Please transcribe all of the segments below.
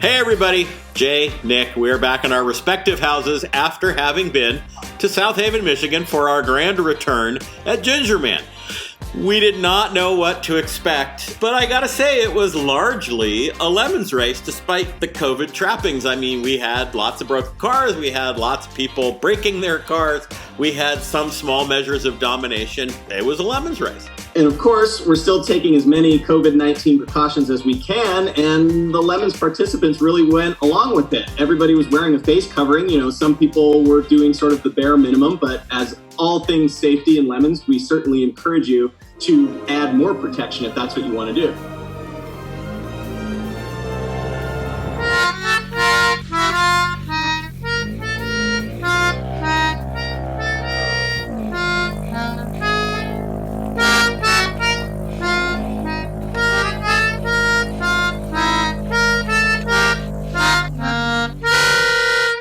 Hey everybody, Jay, Nick, we're back in our respective houses after having been to South Haven, Michigan for our grand return at Gingerman. We did not know what to expect, but I gotta say it was largely a lemons race despite the COVID trappings. I mean, we had lots of broken cars, we had lots of people breaking their cars, we had some small measures of domination. It was a lemons race. And of course, we're still taking as many COVID-19 precautions as we can, and the Lemons participants really went along with it. Everybody was wearing a face covering. You know, some people were doing sort of the bare minimum, but as all things safety in Lemons, we certainly encourage you to add more protection if that's what you want to do.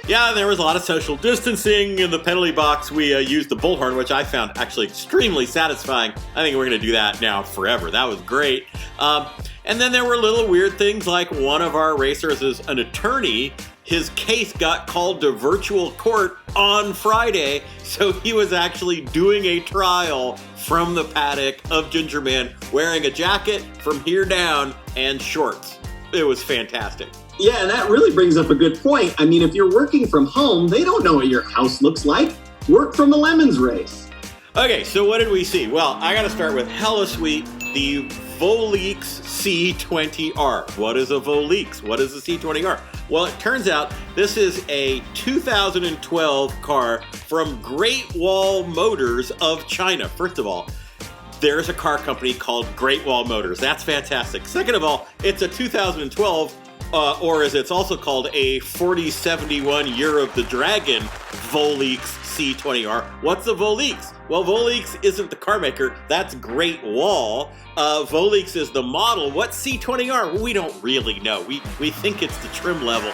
Yeah, there was a lot of social distancing. In the penalty box, we used the bullhorn, which I found actually extremely satisfying. I think we're going to do that now forever. That was great. And then there were little weird things like one of our racers is an attorney. His case got called to virtual court on Friday, so he was actually doing a trial from the paddock of Gingerman, wearing a jacket from here down and shorts. It was fantastic. Yeah, and that really brings up a good point. I mean, if you're working from home, they don't know what your house looks like. Work from the Lemons race. Okay, so what did we see? Well, I gotta start with hella sweet, the Volix C20R. What is a Volix? What is a C20R? Well, it turns out this is a 2012 car from Great Wall Motors of China. First of all, there's a car company called Great Wall Motors. That's fantastic. Second of all, it's a 2012 or as it's also called, a 4071 Year of the Dragon Volix C20R. What's a Volix? Well, Volix isn't the car maker. That's Great Wall. Volix is the model. What's C20R? Well, we don't really know. We think it's the trim level.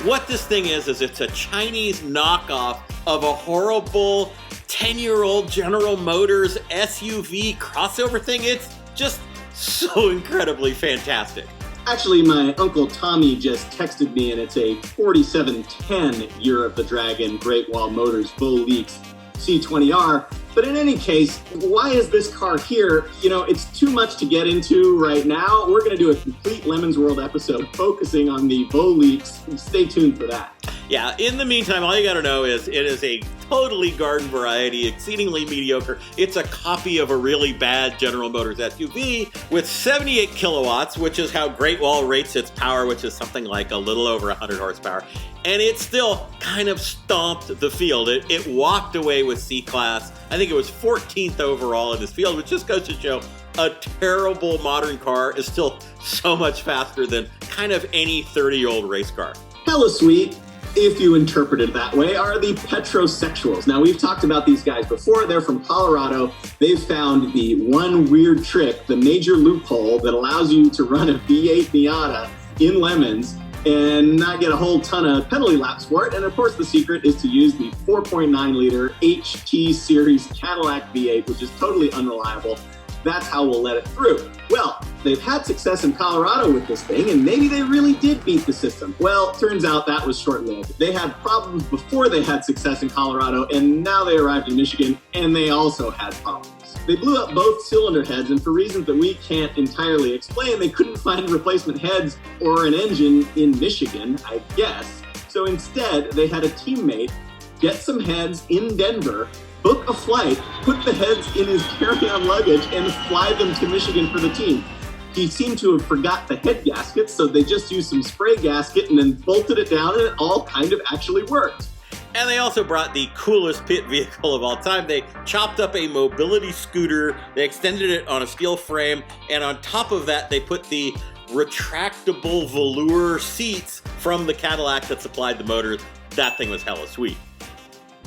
What this thing is it's a Chinese knockoff of a horrible 10-year-old General Motors SUV crossover thing. It's just so incredibly fantastic. Actually, my Uncle Tommy just texted me, and it's a 4710 Year of the Dragon Great Wall Motors Volix C20R. But in any case, why is this car here? You know, it's too much to get into right now. We're going to do a complete Lemons World episode focusing on the Volix. Stay tuned for that. Yeah, in the meantime, all you got to know is it is a totally garden variety, exceedingly mediocre. It's a copy of a really bad General Motors SUV with 78 kilowatts, which is how Great Wall rates its power, which is something like a little over 100 horsepower. And it still kind of stomped the field. It walked away with C-Class. I think it was 14th overall in this field, which just goes to show a terrible modern car is still so much faster than kind of any 30-year-old race car. Hella sweet, if you interpret it that way, are the Petrosexuals. Now, we've talked about these guys before. They're from Colorado. They've found the one weird trick, the major loophole that allows you to run a V8 Miata in Lemons and not get a whole ton of penalty laps for it. And of course, the secret is to use the 4.9-liter HT Series Cadillac V8, which is totally unreliable. That's how we'll let it through. Well, they've had success in Colorado with this thing, and maybe they really did beat the system. Well, turns out that was short-lived. They had problems before they had success in Colorado, and now they arrived in Michigan, and they also had problems. They blew up both cylinder heads, and for reasons that we can't entirely explain, they couldn't find replacement heads or an engine in Michigan, I guess. So instead, they had a teammate get some heads in Denver, book a flight, put the heads in his carry-on luggage, and fly them to Michigan for the team. He seemed to have forgot the head gasket, so they just used some spray gasket and then bolted it down, and it all kind of actually worked. And they also brought the coolest pit vehicle of all time. They chopped up a mobility scooter, they extended it on a steel frame, and on top of that, they put the retractable velour seats from the Cadillac that supplied the motors. That thing was hella sweet.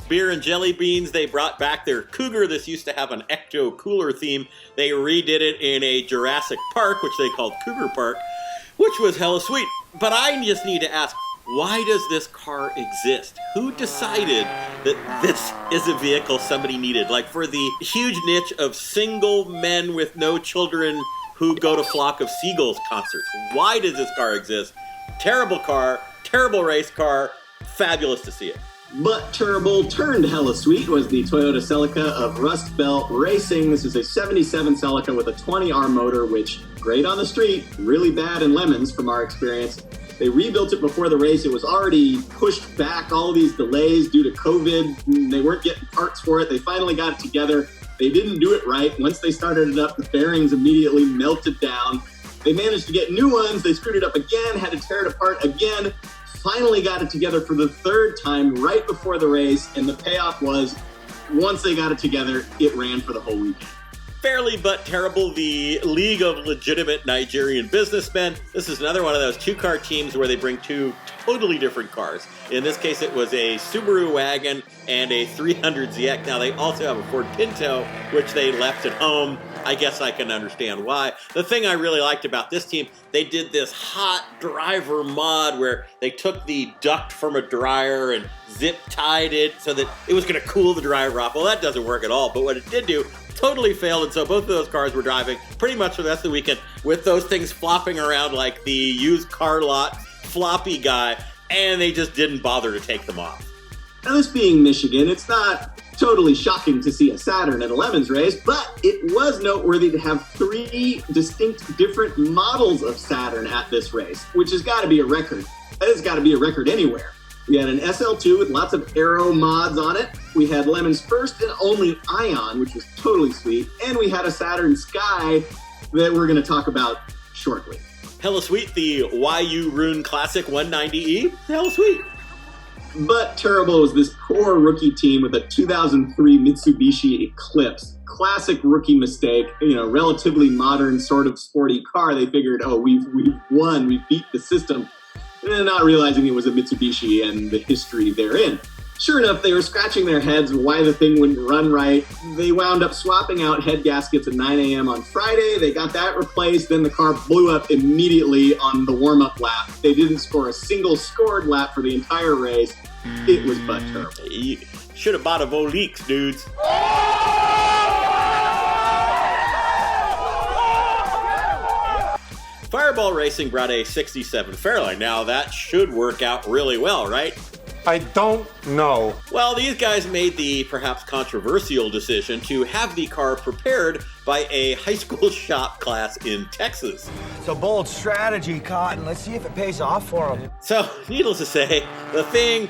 Beer and jelly beans, they brought back their Cougar. This used to have an Ecto cooler theme. They redid it in a Jurassic Park, which they called Cougar Park, which was hella sweet. But I just need to ask, why does this car exist? Who decided that this is a vehicle somebody needed? Like for the huge niche of single men with no children who go to Flock of Seagulls concerts. Why does this car exist? Terrible car, terrible race car, fabulous to see it. But terrible turned hella sweet was the Toyota Celica of Rust Belt Racing. This is a 77 Celica with a 20R motor, which great on the street, really bad in lemons from our experience. They rebuilt it before the race. It was already pushed back, all these delays due to COVID. They weren't getting parts for it. They finally got it together. They didn't do it right. Once they started it up, the bearings immediately melted down. They managed to get new ones. They screwed it up again, had to tear it apart again. Finally got it together for the third time right before the race, and the payoff was, once they got it together, it ran for the whole weekend. Fairly but terrible, the League of Legitimate Nigerian Businessmen. This is another one of those two-car teams where they bring two totally different cars. In this case, it was a Subaru wagon and a 300ZX. Now, they also have a Ford Pinto, which they left at home. I guess I can understand why. The thing I really liked about this team, they did this hot driver mod where they took the duct from a dryer and zip-tied it so that it was going to cool the driver off. Well, that doesn't work at all, but what it did do, totally failed, and so both of those cars were driving pretty much for the rest of the weekend with those things flopping around like the used car lot floppy guy, and they just didn't bother to take them off. Now, this being Michigan, it's not totally shocking to see a Saturn at a Lemons race, but it was noteworthy to have three distinct different models of Saturn at this race, which has got to be a record. That has got to be a record anywhere. We had an SL2 with lots of aero mods on it. We had Lemon's first and only Ion, which was totally sweet. And we had a Saturn Sky that we're going to talk about shortly. Hella sweet, the YU Rune Classic 190E. Hella sweet. But terrible was this poor rookie team with a 2003 Mitsubishi Eclipse. Classic rookie mistake, relatively modern sort of sporty car. They figured, we've won, we beat the system. And not realizing it was a Mitsubishi and the history therein. Sure enough, they were scratching their heads why the thing wouldn't run right. They wound up swapping out head gaskets at 9 a.m. on Friday. They got that replaced. Then the car blew up immediately on the warm-up lap. They didn't score a single scored lap for the entire race. It was butt terrible. You should have bought a Volix, dudes. Fireball Racing brought a 67 Fairlane. Now, that should work out really well, right? I don't know. Well, these guys made the perhaps controversial decision to have the car prepared by a high school shop class in Texas. It's a bold strategy, Cotton. Let's see if it pays off for them. So, needless to say, the thing,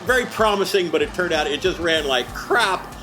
very promising, but it turned out it just ran like crap.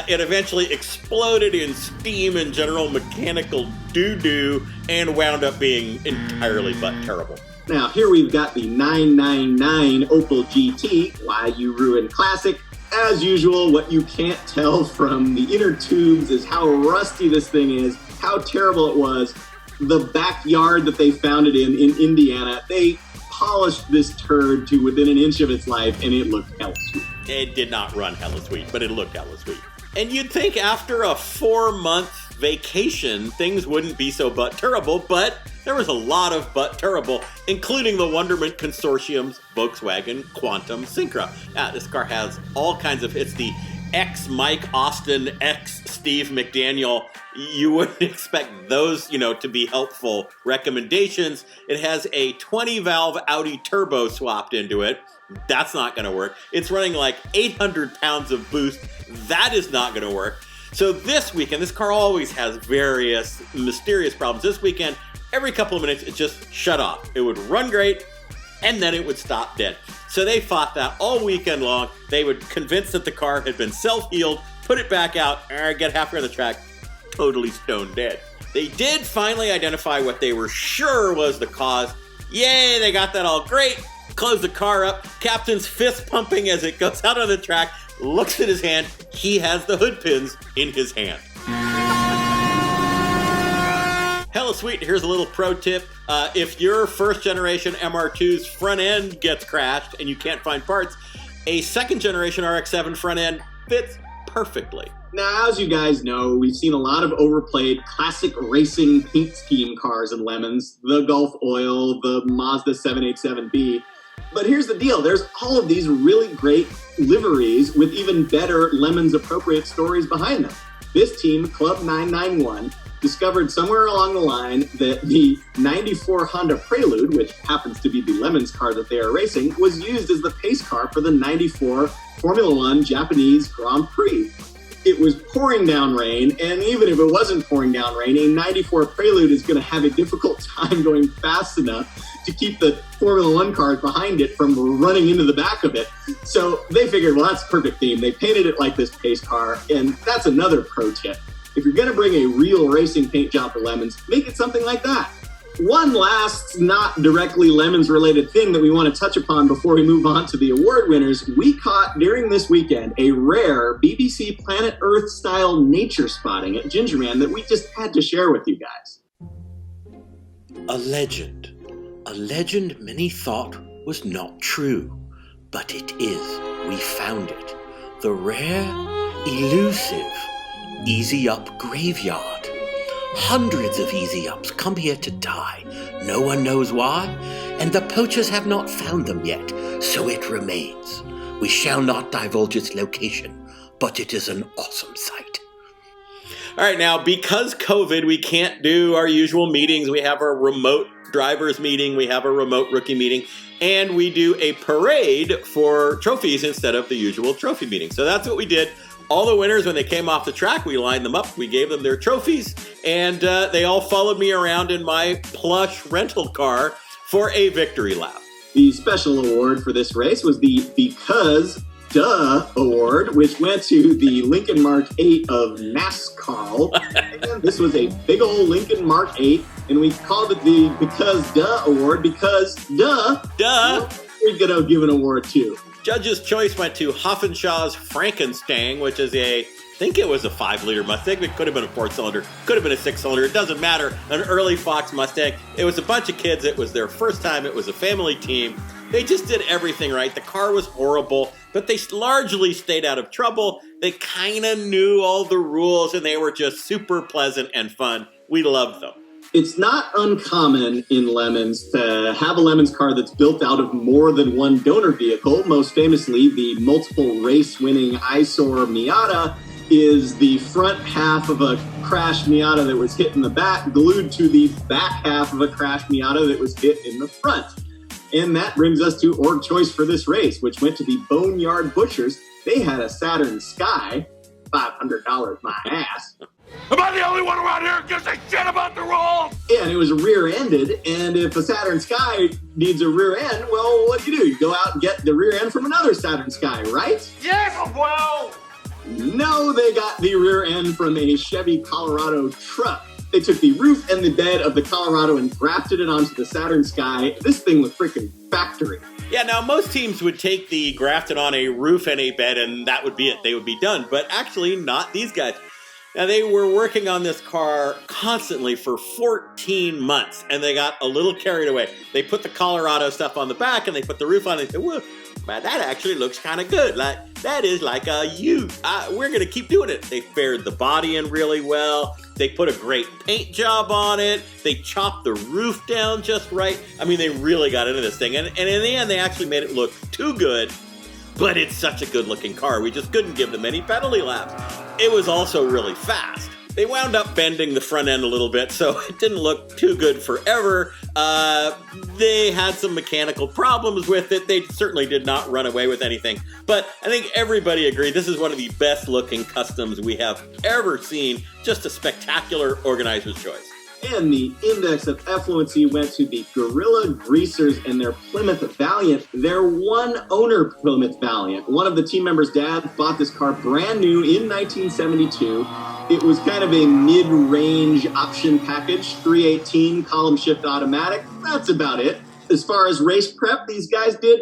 It eventually exploded in steam and general mechanical doo-doo and wound up being entirely but terrible. Now, here we've got the 999 Opel GT, YU Ruin Classic. As usual, what you can't tell from the inner tubes is how rusty this thing is, how terrible it was. The backyard that they found it in Indiana, they polished this turd to within an inch of its life, and it looked hella sweet. It did not run hella sweet, but it looked hella sweet. And you'd think after a 4-month vacation, things wouldn't be so butt terrible, but there was a lot of butt terrible, including the Wonderment Consortium's Volkswagen Quantum Syncra. This car has all kinds of, it's the ex-Mike Austin, ex-Steve McDaniel. You wouldn't expect those, to be helpful recommendations. It has a 20-valve Audi turbo swapped into it. That's not going to work. It's running like 800 pounds of boost. That is not going to work. So this weekend, this car always has various mysterious problems. This weekend, every couple of minutes, it just shut off. It would run great, and then it would stop dead. So they fought that all weekend long. They would convince that the car had been self-healed, put it back out, get halfway on the track, totally stone dead. They did finally identify what they were sure was the cause. Yay, they got that all great. Close the car up. Captain's fist pumping as it goes out on the track. Looks at his hand. He has the hood pins in his hand. Hella sweet. Here's a little pro tip. If your first generation MR2's front end gets crashed and you can't find parts, a second generation RX-7 front end fits perfectly. Now, as you guys know, we've seen a lot of overplayed classic racing paint scheme cars in Lemons, the Gulf Oil, the Mazda 787B. But here's the deal. There's all of these really great liveries with even better Lemons appropriate stories behind them. This team, Club 991, discovered somewhere along the line that the 94 Honda Prelude, which happens to be the Lemons car that they are racing, was used as the pace car for the 94 Formula One Japanese Grand Prix. It was pouring down rain, and even if it wasn't pouring down rain, a 94 Prelude is going to have a difficult time going fast enough to keep the Formula One cars behind it from running into the back of it. So they figured, well, that's a perfect theme. They painted it like this pace car, and that's another pro tip. If you're going to bring a real racing paint job for Lemons, make it something like that. One last, not directly Lemons-related thing that we want to touch upon before we move on to the award winners. We caught, during this weekend, a rare BBC Planet Earth-style nature spotting at Gingerman that we just had to share with you guys. A legend many thought was not true, but it is. We found it. The rare, elusive Easy Up Graveyard. Hundreds of Easy Ups come here to die. No one knows why, and the poachers have not found them yet, so it remains. We shall not divulge its location, but it is an awesome sight. All right, now, because COVID, we can't do our usual meetings. We have our remote drivers meeting, we have a remote rookie meeting, and we do a parade for trophies instead of the usual trophy meeting. So that's what we did. All the winners, when they came off the track, we lined them up, we gave them their trophies, and they all followed me around in my plush rental car for a victory lap. The special award for this race was the Because Duh Award, which went to the Lincoln Mark 8 of NASCAR. And this was a big old Lincoln Mark 8, and we called it the Because Duh Award because duh. We're going to give an award to. Judge's choice went to Hoffenshaw's Frankenstein, which is I think it was a 5-liter Mustang. It could have been a 4-cylinder, could have been a 6-cylinder. It doesn't matter. An early Fox Mustang. It was a bunch of kids. It was their first time. It was a family team. They just did everything right. The car was horrible, but they largely stayed out of trouble. They kind of knew all the rules, and they were just super pleasant and fun. We loved them. It's not uncommon in Lemons to have a Lemons car that's built out of more than one donor vehicle. Most famously, the multiple race-winning eyesore Miata is the front half of a crashed Miata that was hit in the back, glued to the back half of a crashed Miata that was hit in the front. And that brings us to org choice for this race, which went to the Boneyard Butchers. They had a Saturn Sky, $500 my ass. Am I the only one around here who gives a shit about the rules? Yeah, and it was rear-ended, and if a Saturn Sky needs a rear end, well, what do? You go out and get the rear end from another Saturn Sky, right? Yes, well. No, they got the rear end from a Chevy Colorado truck. They took the roof and the bed of the Colorado and grafted it onto the Saturn Sky. This thing was freaking factory. Yeah, now most teams would take the grafted on a roof and a bed, and that would be it. They would be done, but actually not these guys. Now, they were working on this car constantly for 14 months, and they got a little carried away. They put the Colorado stuff on the back, and they put the roof on, and they said, well, man, that actually looks kind of good. Like, that is like a ute. We're going to keep doing it. They fared the body in really well. They put a great paint job on it. They chopped the roof down just right. I mean, they really got into this thing, and in the end, they actually made it look too good. But it's such a good-looking car. We just couldn't give them any penalty laps. It was also really fast. They wound up bending the front end a little bit, so it didn't look too good forever. They had some mechanical problems with it. They certainly did not run away with anything. But I think everybody agreed this is one of the best-looking customs we have ever seen. Just a spectacular organizer's choice. And the index of effluency went to the Gorilla Greasers and their Plymouth Valiant, their one-owner Plymouth Valiant. One of the team members' dad bought this car brand new in 1972. It was kind of a mid-range option package, 318 column shift automatic. That's about it. As far as race prep, these guys did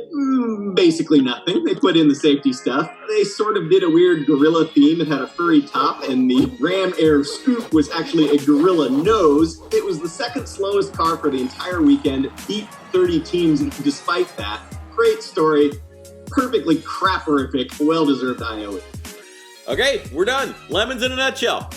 basically nothing. They put in the safety stuff. They sort of did a weird gorilla theme. It had a furry top, and the Ram Air Scoop was actually a gorilla nose. It was the second slowest car for the entire weekend. Beat 30 teams despite that. Great story. Perfectly craperific. Well-deserved IOE. Okay, we're done. Lemons in a nutshell.